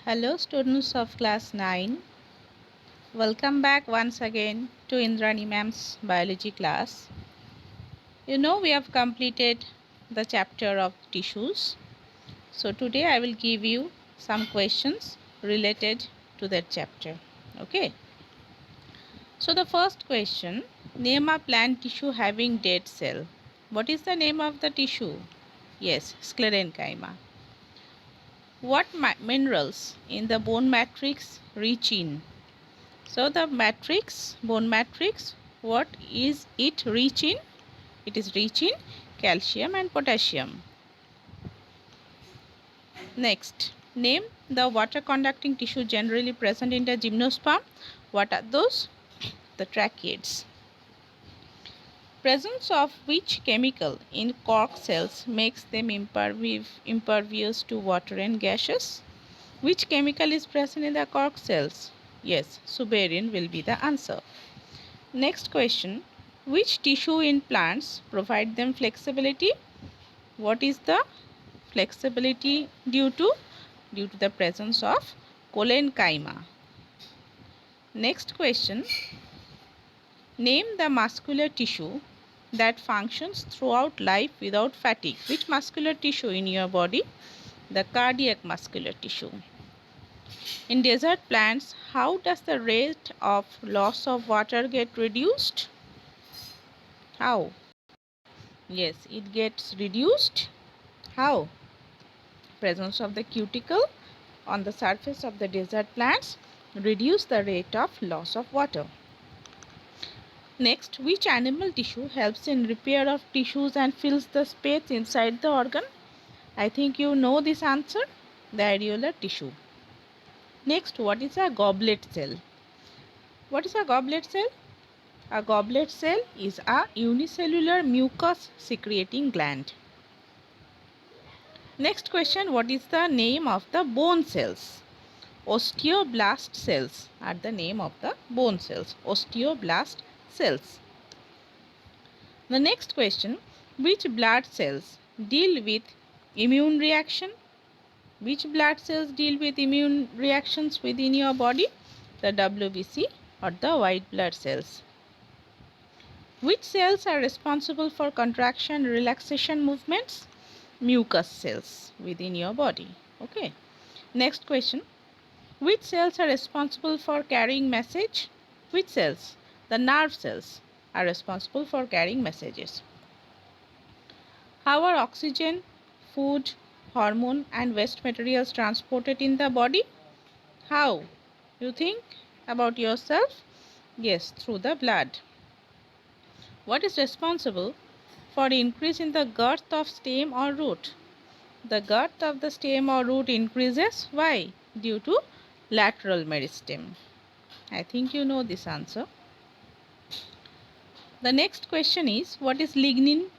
Hello students of class 9. Welcome back once again to Indrani ma'am's biology class. We have completed the chapter of tissues. So today I will give you some questions related to that chapter. Okay. So the first question, name a plant tissue having dead cell. What is the name of the tissue? Yes, sclerenchyma. What minerals in the bone matrix rich in? So the matrix, bone matrix, what is it rich in? It is rich in calcium and potassium. Next, name the water conducting tissue generally present in the gymnosperm. What are those? The tracheids. Presence of which chemical in cork cells makes them impervious to water and gases? Which chemical is present in the cork cells? Yes, suberin will be the answer. Next question, which tissue in plants provide them flexibility? What is the flexibility due to? Due to the presence of collenchyma. Next question, name the muscular tissue that functions throughout life without fatigue. Which muscular tissue in your body? The cardiac muscular tissue. In desert plants, how does the rate of loss of water get reduced? How? Yes, it gets reduced. How? Presence of the cuticle on the surface of the desert plants reduce the rate of loss of water. Next, which animal tissue helps in repair of tissues and fills the space inside the organ? I think you know this answer. The areolar tissue. Next, what is a goblet cell? What is a goblet cell? A goblet cell is a unicellular mucus secreting gland. Next question, what is the name of the bone cells? Osteoblast cells are the name of the bone cells. Osteoblast cells. The next question, which blood cells deal with immune reaction? Which blood cells deal with immune reactions within your body? The WBC or the white blood cells. Which cells are responsible for contraction relaxation movements? Mucus cells within your body. Okay. Next question. Which cells are responsible for carrying message? Which cells? The nerve cells are responsible for carrying messages. How are oxygen, food, hormone and waste materials transported in the body? How? You think about yourself? Yes, through the blood. What is responsible for increase in the girth of stem or root? The girth of the stem or root increases. Why? Due to lateral meristem. I think you know this answer. The next question is, what is lignin?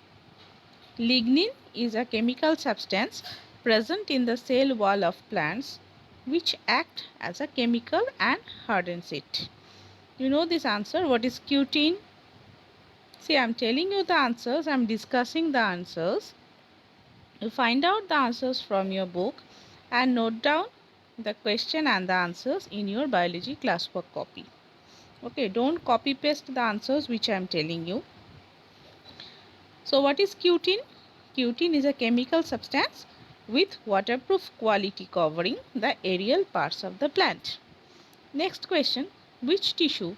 Lignin is a chemical substance present in the cell wall of plants which act as a chemical and hardens it. You know this answer. What is cutin? See, I am telling you the answers. I am discussing the answers. You find out the answers from your book and note down the question and the answers in your biology classwork copy. Okay, don't copy paste the answers which I am telling you. So what is cutin? Cutin is a chemical substance with waterproof quality covering the aerial parts of the plant. Next question, which tissue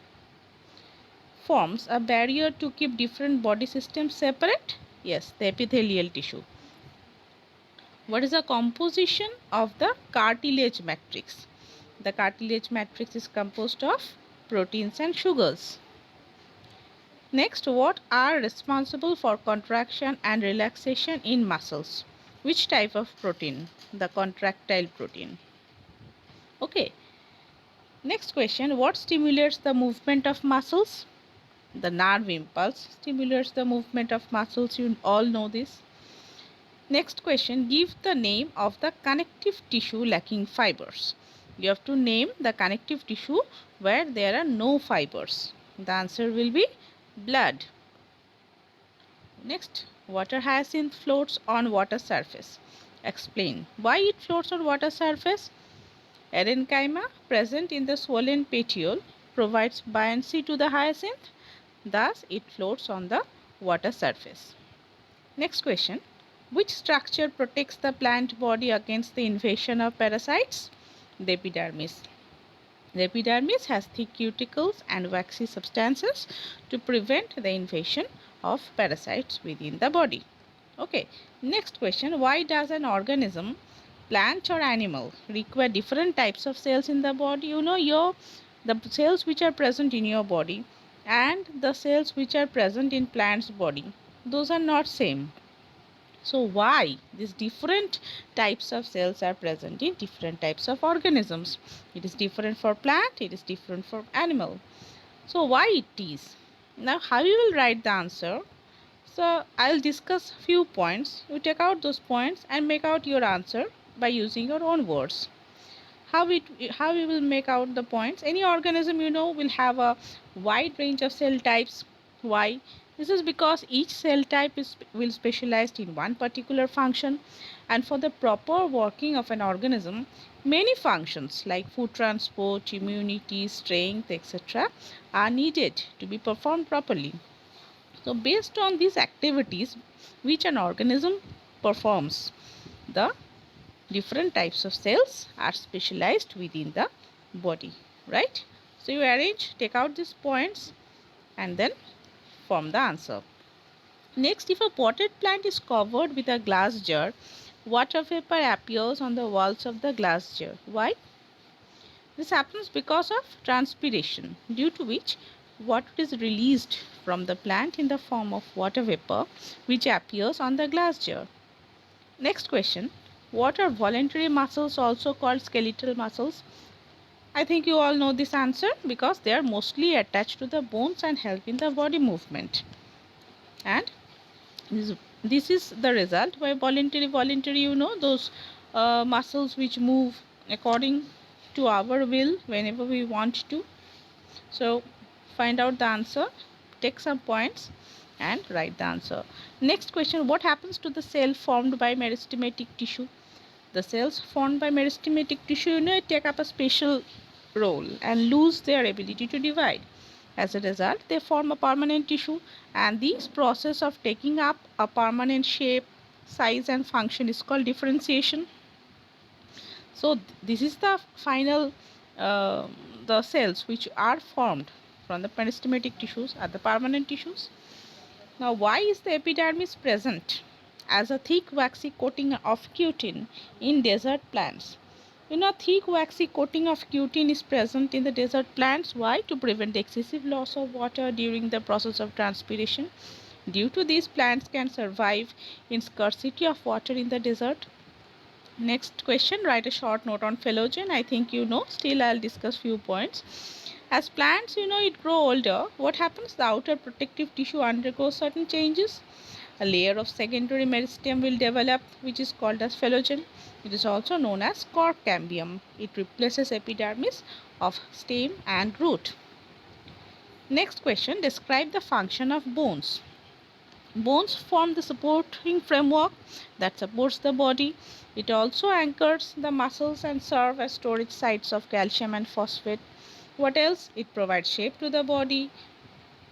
forms a barrier to keep different body systems separate? Yes, the epithelial tissue. What is the composition of the cartilage matrix? The cartilage matrix is composed of proteins and sugars. Next, what are responsible for contraction and relaxation in muscles? Which type of protein? The contractile protein. Okay. Next question, what stimulates the movement of muscles? The nerve impulse stimulates the movement of muscles. You all know this. Next question, give the name of the connective tissue lacking fibers. You have to name the connective tissue where there are no fibers. The answer will be blood. Next, water hyacinth floats on water surface. Explain why it floats on water surface. Erenchyma, present in the swollen petiole, provides buoyancy to the hyacinth. Thus, it floats on the water surface. Next question. Which structure protects the plant body against the invasion of parasites? The epidermis. The epidermis has thick cuticles and waxy substances to prevent the invasion of parasites within the body. Okay. Next question. Why does an organism, plant or animal, require different types of cells in the body? You know, the cells which are present in your body and the cells which are present in plant's body, those are not same. So why these different types of cells are present in different types of organisms? It is different for plant, it is different for animal. So why it is? Now how you will write the answer? So I'll discuss few points. You take out those points and make out your answer by using your own words. How you will make out the points? Any organism will have a wide range of cell types. Why? This is because each cell type will specialize in one particular function, and for the proper working of an organism, many functions like food transport, immunity, strength, etc. are needed to be performed properly. So based on these activities which an organism performs, the different types of cells are specialized within the body, right? So you arrange, take out these points and then form the answer. Next, if a potted plant is covered with a glass jar, water vapor appears on the walls of the glass jar. Why? This happens because of transpiration, due to which water is released from the plant in the form of water vapor, which appears on the glass jar. Next question. What are voluntary muscles, also called skeletal muscles? I think you all know this answer because they are mostly attached to the bones and help in the body movement. And this is the result. By voluntary, those muscles which move according to our will whenever we want to. So find out the answer, take some points and write the answer. Next question. What happens to the cell formed by meristematic tissue? The cells formed by meristematic tissue take up a special role and lose their ability to divide. As a result, they form a permanent tissue, and this process of taking up a permanent shape, size and function is called differentiation. So this is the final the cells which are formed from the meristematic tissues are the permanent tissues. Now why is the epidermis present as a thick waxy coating of cutin in desert plants? Thick waxy coating of cutin is present in the desert plants. Why? To prevent excessive loss of water during the process of transpiration. Due to this, plants can survive in scarcity of water in the desert. Next question, write a short note on phylogen. I think still I'll discuss few points. As plants, it grow older, what happens? The outer protective tissue undergoes certain changes. A layer of secondary meristem will develop, which is called as phylogen. It is also known as cork cambium. It replaces epidermis of stem and root. Next question, describe the function of bones. Bones form the supporting framework that supports the body. It also anchors the muscles and serve as storage sites of calcium and phosphate. What else? It provides shape to the body.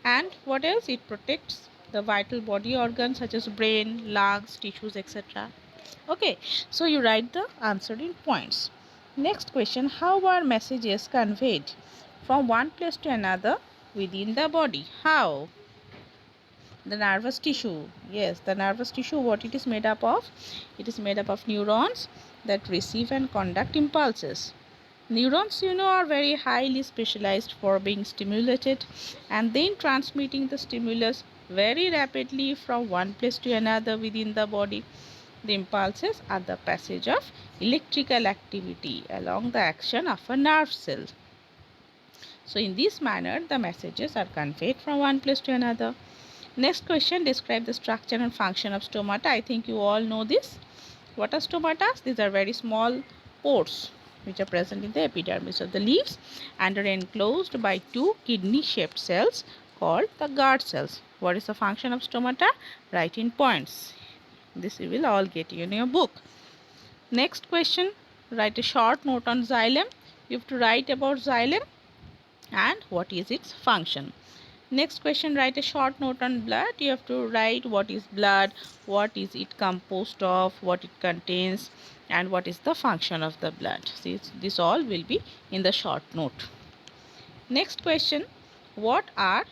And what else? It protects the vital body organs such as brain, lungs, tissues, etc. Okay, so you write the answer in points. Next question, how are messages conveyed from one place to another within the body? How? The nervous tissue. Yes, the nervous tissue, what it is made up of? It is made up of neurons that receive and conduct impulses. Neurons, are very highly specialized for being stimulated and then transmitting the stimulus very rapidly from one place to another within the body. The impulses are the passage of electrical activity along the action of a nerve cell. So in this manner, the messages are conveyed from one place to another. Next question, describe the structure and function of stomata. I think you all know this. What are stomata? These are very small pores which are present in the epidermis of the leaves and are enclosed by two kidney-shaped cells called the guard cells. What is the function of stomata? Write in points. This you will all get in your book. Next question, write a short note on xylem. You have to write about xylem and what is its function. Next question, write a short note on blood. You have to write what is blood, what is it composed of, what it contains, and what is the function of the blood. See, this all will be in the short note. Next question, what are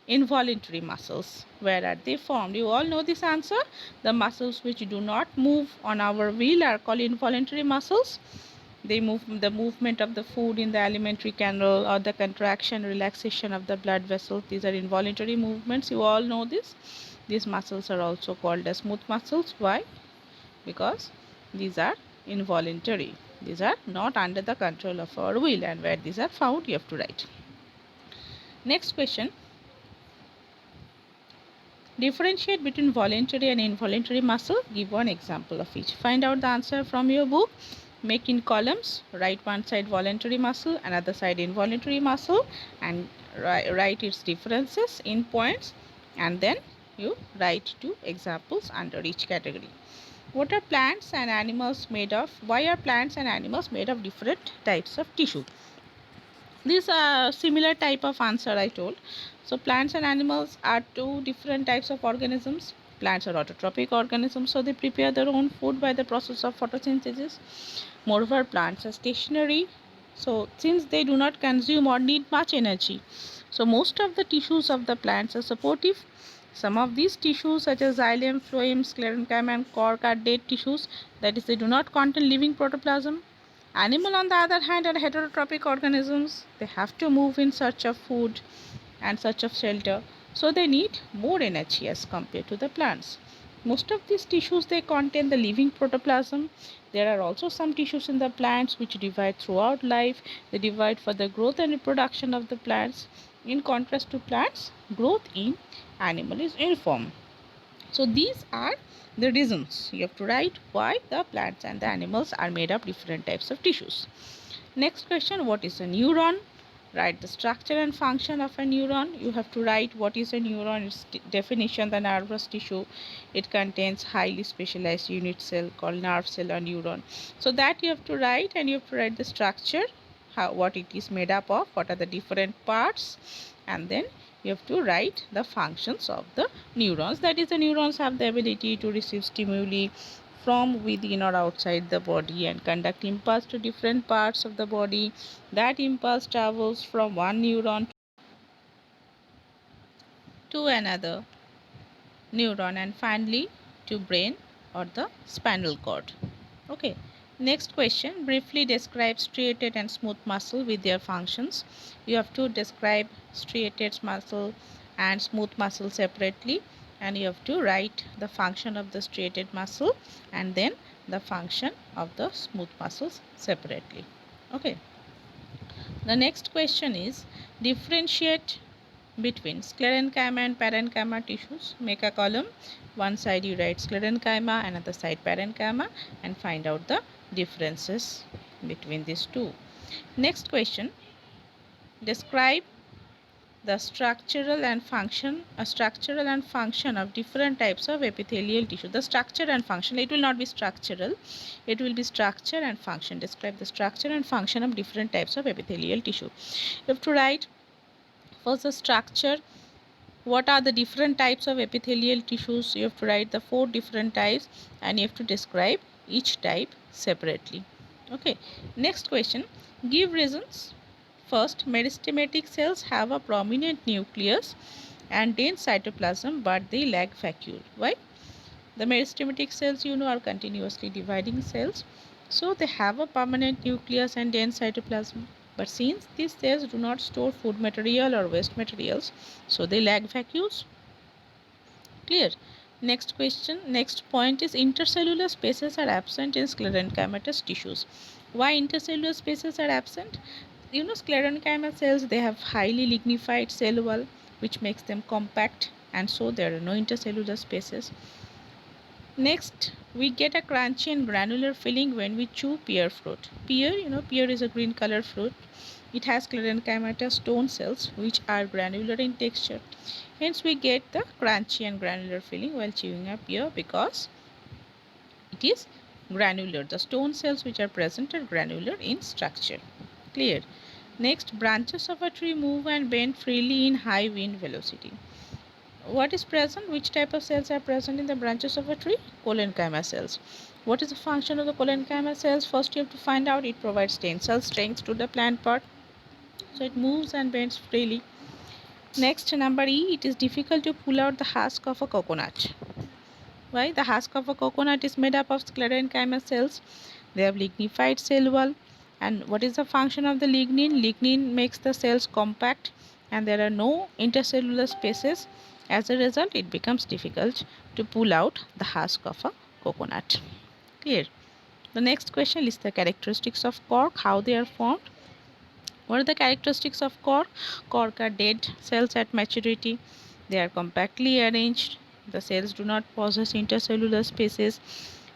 involuntary muscles? Where are they formed? You all know this answer. The muscles which do not move on our will are called involuntary muscles. They move the movement of the food in the alimentary canal or the contraction, relaxation of the blood vessels. These are involuntary movements. You all know this. These muscles are also called as smooth muscles. Why? Because these are involuntary. These are not under the control of our will, and where these are found, you have to write. Next question. Differentiate between voluntary and involuntary muscle. Give one example of each. Find out the answer from your book. Make in columns. Write one side voluntary muscle, another side involuntary muscle, and write its differences in points, and then you write two examples under each category. What are plants and animals made of? Why are plants and animals made of different types of tissue? These are similar type of answer I told. So plants and animals are two different types of organisms. Plants are autotrophic organisms, so they prepare their own food by the process of photosynthesis. Moreover, plants are stationary, so since they do not consume or need much energy, so most of the tissues of the plants are supportive. Some of these tissues such as xylem, phloem, sclerenchyma and cork are dead tissues, that is, they do not contain living protoplasm. Animal on the other hand are heterotrophic organisms. They have to move in search of food and search of shelter, so they need more energy as compared to the plants. Most of these tissues, they contain the living protoplasm. There are also some tissues in the plants which divide throughout life. They divide for the growth and reproduction of the plants. In contrast to plants, growth in animal is uniform. So these are the reasons. You have to write why the plants and the animals are made of different types of tissues. Next question, what is a neuron? Write the structure and function of a neuron. You have to write what is a neuron, its definition, the nervous tissue. It contains highly specialized unit cell called nerve cell or neuron. So that you have to write, and you have to write the structure, what it is made up of, what are the different parts, and then you have to write the functions of the neurons. That is, the neurons have the ability to receive stimuli from within or outside the body and conduct impulse to different parts of the body. That impulse travels from one neuron to another neuron and finally to brain or the spinal cord. Okay. Next question, briefly describe striated and smooth muscle with their functions. You have to describe striated muscle and smooth muscle separately, and you have to write the function of the striated muscle and then the function of the smooth muscles separately. Okay. The next question is differentiate between sclerenchyma and parenchyma tissues. Make a column. One side you write sclerenchyma, another side parenchyma, and find out the differences between these two. Next question, describe the structural and function of different types of epithelial tissue. The structure and function, it will not be structural, it will be structure and function. Describe the structure and function of different types of epithelial tissue. You have to write first the structure. What are the different types of epithelial tissues? You have to write the 4 different types and you have to describe each type separately. Okay. Next question, give reasons. First, meristematic cells have a prominent nucleus and dense cytoplasm, but they lack vacuole. Why? The meristematic cells, you know, are continuously dividing cells, so they have a permanent nucleus and dense cytoplasm. But since these cells do not store food material or waste materials, so they lack vacuoles. Clear? Next question, next point is intercellular spaces are absent in sclerenchymatous tissues. Why intercellular spaces are absent? You know, sclerenchyma cells, they have highly lignified cell wall, which makes them compact, and so there are no intercellular spaces. Next, we get a crunchy and granular feeling when we chew pear fruit. Pear, you know, pear is a green color fruit. It has sclerenchymatous stone cells which are granular in texture. Hence, we get the crunchy and granular feeling while chewing a pear because it is granular. The stone cells which are present are granular in structure. Clear? Next, branches of a tree move and bend freely in high wind velocity. What is present? Which type of cells are present in the branches of a tree? Collenchyma cells. What is the function of the collenchyma cells? First, you have to find out. It provides tensile strength to the plant part, so it moves and bends freely. Next, number E, it is difficult to pull out the husk of a coconut. Why? The husk of a coconut is made up of sclerenchyma cells. They have lignified cell wall. And what is the function of the lignin? Lignin makes the cells compact and there are no intercellular spaces. As a result, it becomes difficult to pull out the husk of a coconut. Clear? The next question is the characteristics of cork, how they are formed. What are the characteristics of cork? Cork are dead cells at maturity. They are compactly arranged. The cells do not possess intercellular spaces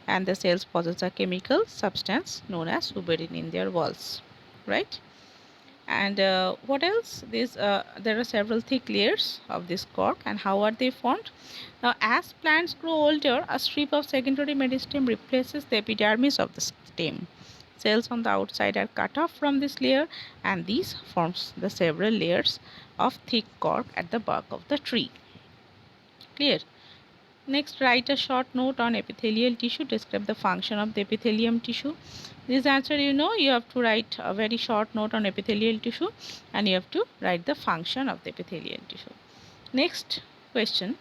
and the cells possess a chemical substance known as suberin in their walls. Right? And what else? There are several thick layers of this cork, and how are they formed? Now, as plants grow older, a strip of secondary meristem replaces the epidermis of the stem. Cells on the outside are cut off from this layer, and these forms the several layers of thick cork at the bark of the tree. Clear? Next, write a short note on epithelial tissue. Describe the function of the epithelium tissue. This answer, you have to write a very short note on epithelial tissue and you have to write the function of the epithelial tissue. Next question.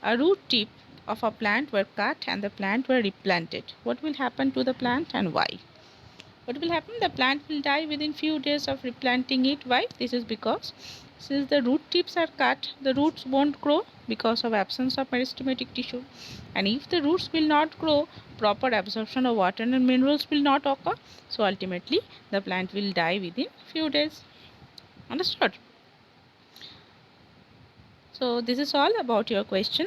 A root tip of a plant were cut and the plant were replanted. What will happen to the plant and why? What will happen? The plant will die within few days of replanting it. Why? This is because since the root tips are cut, the roots won't grow because of absence of meristematic tissue. And if the roots will not grow, proper absorption of water and minerals will not occur. So ultimately, the plant will die within few days. Understood? So this is all about your question.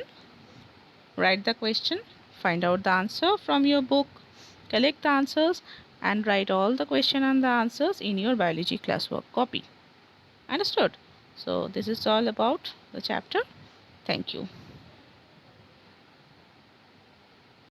Write the question, find out the answer from your book, collect the answers and write all the question and the answers in your biology classwork copy. Understood? So this is all about the chapter. Thank you.